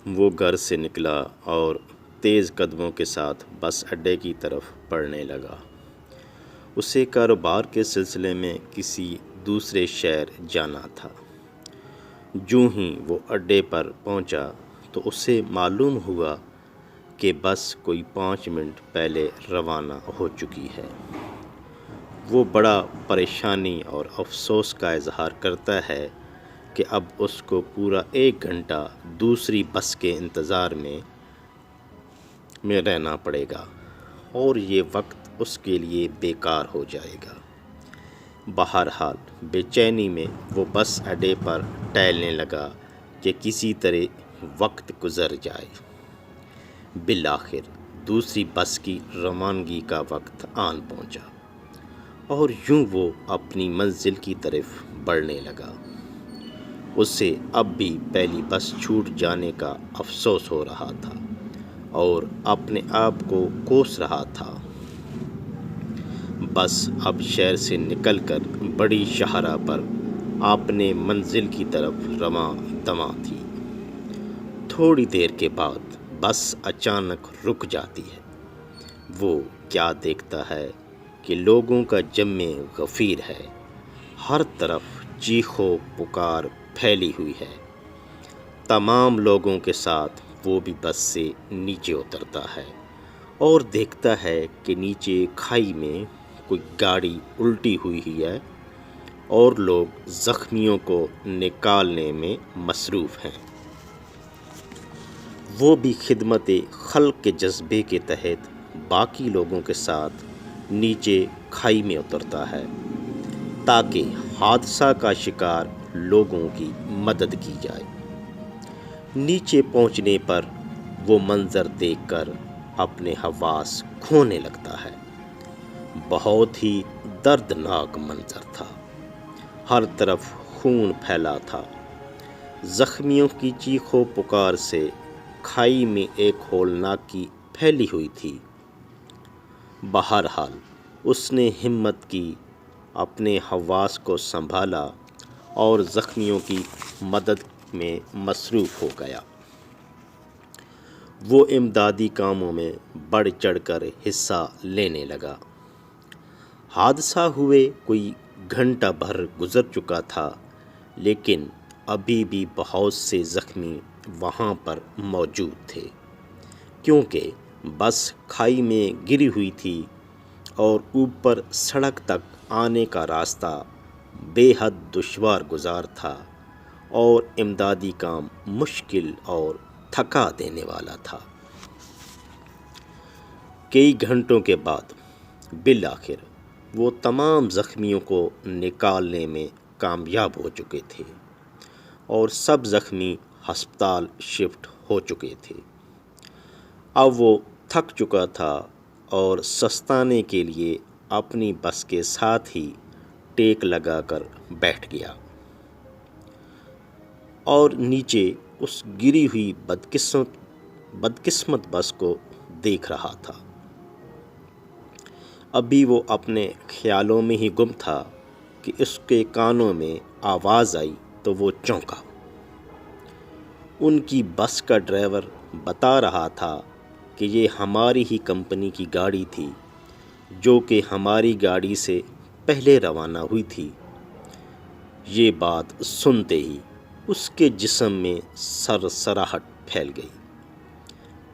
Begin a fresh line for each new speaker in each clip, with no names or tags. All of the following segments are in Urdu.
وہ گھر سے نکلا اور تیز قدموں کے ساتھ بس اڈے کی طرف بڑھنے لگا۔ اسے کاروبار کے سلسلے میں کسی دوسرے شہر جانا تھا۔ جوں ہی وہ اڈے پر پہنچا تو اسے معلوم ہوا کہ بس کوئی 5 منٹ پہلے روانہ ہو چکی ہے۔ وہ بڑا پریشانی اور افسوس کا اظہار کرتا ہے کہ اب اس کو پورا 1 گھنٹہ دوسری بس کے انتظار میں رہنا پڑے گا اور یہ وقت اس کے لیے بیکار ہو جائے گا۔ بہرحال بے چینی میں وہ بس اڈے پر ٹہلنے لگا کہ کسی طرح وقت گزر جائے۔ بالآخر دوسری بس کی روانگی کا وقت آن پہنچا اور یوں وہ اپنی منزل کی طرف بڑھنے لگا۔ اسے اب بھی پہلی بس چھوٹ جانے کا افسوس ہو رہا تھا اور اپنے آپ کو کوس رہا تھا۔ بس اب شہر سے نکل کر بڑی شاہراہ پر اپنے منزل کی طرف رواں دواں تھی۔ تھوڑی دیر کے بعد بس اچانک رک جاتی ہے۔ وہ کیا دیکھتا ہے کہ لوگوں کا جم غفیر ہے۔ ہر طرف چیخ و پکار پھیلی ہوئی ہے۔ تمام لوگوں کے ساتھ وہ بھی بس سے نیچے اترتا ہے اور دیکھتا ہے کہ نیچے کھائی میں کوئی گاڑی الٹی ہوئی ہے اور لوگ زخمیوں کو نکالنے میں مصروف ہیں۔ وہ بھی خدمت خلق کے جذبے کے تحت باقی لوگوں کے ساتھ نیچے کھائی میں اترتا ہے تاکہ حادثہ کا شکار لوگوں کی مدد کی جائے۔ نیچے پہنچنے پر وہ منظر دیکھ کر اپنے حواس کھونے لگتا ہے۔ بہت ہی دردناک منظر تھا۔ ہر طرف خون پھیلا تھا۔ زخمیوں کی چیخ و پکار سے کھائی میں ایک ہولناکی پھیلی ہوئی تھی۔ بہرحال اس نے ہمت کی، اپنے حواس کو سنبھالا اور زخمیوں کی مدد میں مصروف ہو گیا۔ وہ امدادی کاموں میں بڑھ چڑھ کر حصہ لینے لگا۔ حادثہ ہوئے کوئی گھنٹہ بھر گزر چکا تھا لیکن ابھی بھی بہت سے زخمی وہاں پر موجود تھے کیونکہ بس کھائی میں گری ہوئی تھی اور اوپر سڑک تک آنے کا راستہ بے حد دشوار گزار تھا اور امدادی کام مشکل اور تھکا دینے والا تھا۔ کئی گھنٹوں کے بعد بالآخر وہ تمام زخمیوں کو نکالنے میں کامیاب ہو چکے تھے اور سب زخمی ہسپتال شفٹ ہو چکے تھے۔ اب وہ تھک چکا تھا اور سستانے کے لیے اپنی بس کے ساتھ ہی ٹیک لگا کر بیٹھ گیا اور نیچے اس گری ہوئی بدقسمت بس کو دیکھ رہا تھا۔ ابھی وہ اپنے خیالوں میں ہی گم تھا کہ اس کے کانوں میں آواز آئی تو وہ چونکا۔ ان کی بس کا ڈرائیور بتا رہا تھا کہ یہ ہماری ہی کمپنی کی گاڑی تھی جو کہ ہماری گاڑی سے پہلے روانہ ہوئی تھی۔ یہ بات سنتے ہی اس کے جسم میں سرسراہٹ پھیل گئی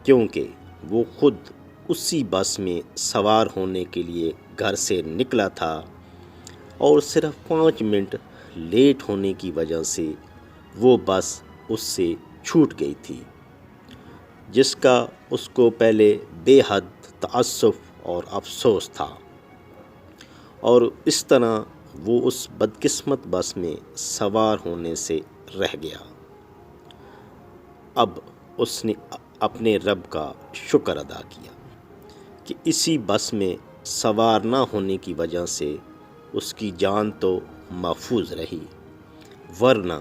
کیونکہ وہ خود اسی بس میں سوار ہونے کے لیے گھر سے نکلا تھا اور صرف 5 منٹ لیٹ ہونے کی وجہ سے وہ بس اس سے چھوٹ گئی تھی جس کا اس کو پہلے بے حد تأسف اور افسوس تھا اور اس طرح وہ اس بدقسمت بس میں سوار ہونے سے رہ گیا۔ اب اس نے اپنے رب کا شکر ادا کیا کہ اسی بس میں سوار نہ ہونے کی وجہ سے اس کی جان تو محفوظ رہی ورنہ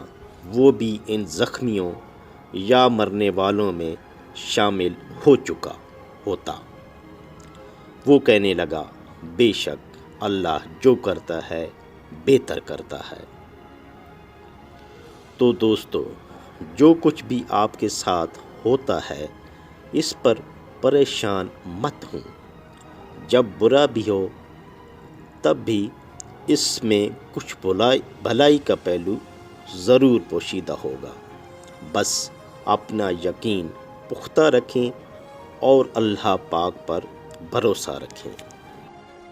وہ بھی ان زخمیوں یا مرنے والوں میں شامل ہو چکا ہوتا۔ وہ کہنے لگا بے شک اللہ جو کرتا ہے بہتر کرتا ہے۔ تو دوستو جو کچھ بھی آپ کے ساتھ ہوتا ہے اس پر پریشان مت ہوں۔ جب برا بھی ہو تب بھی اس میں کچھ بھلائی کا پہلو ضرور پوشیدہ ہوگا۔ بس اپنا یقین پختہ رکھیں اور اللہ پاک پر بھروسہ رکھیں۔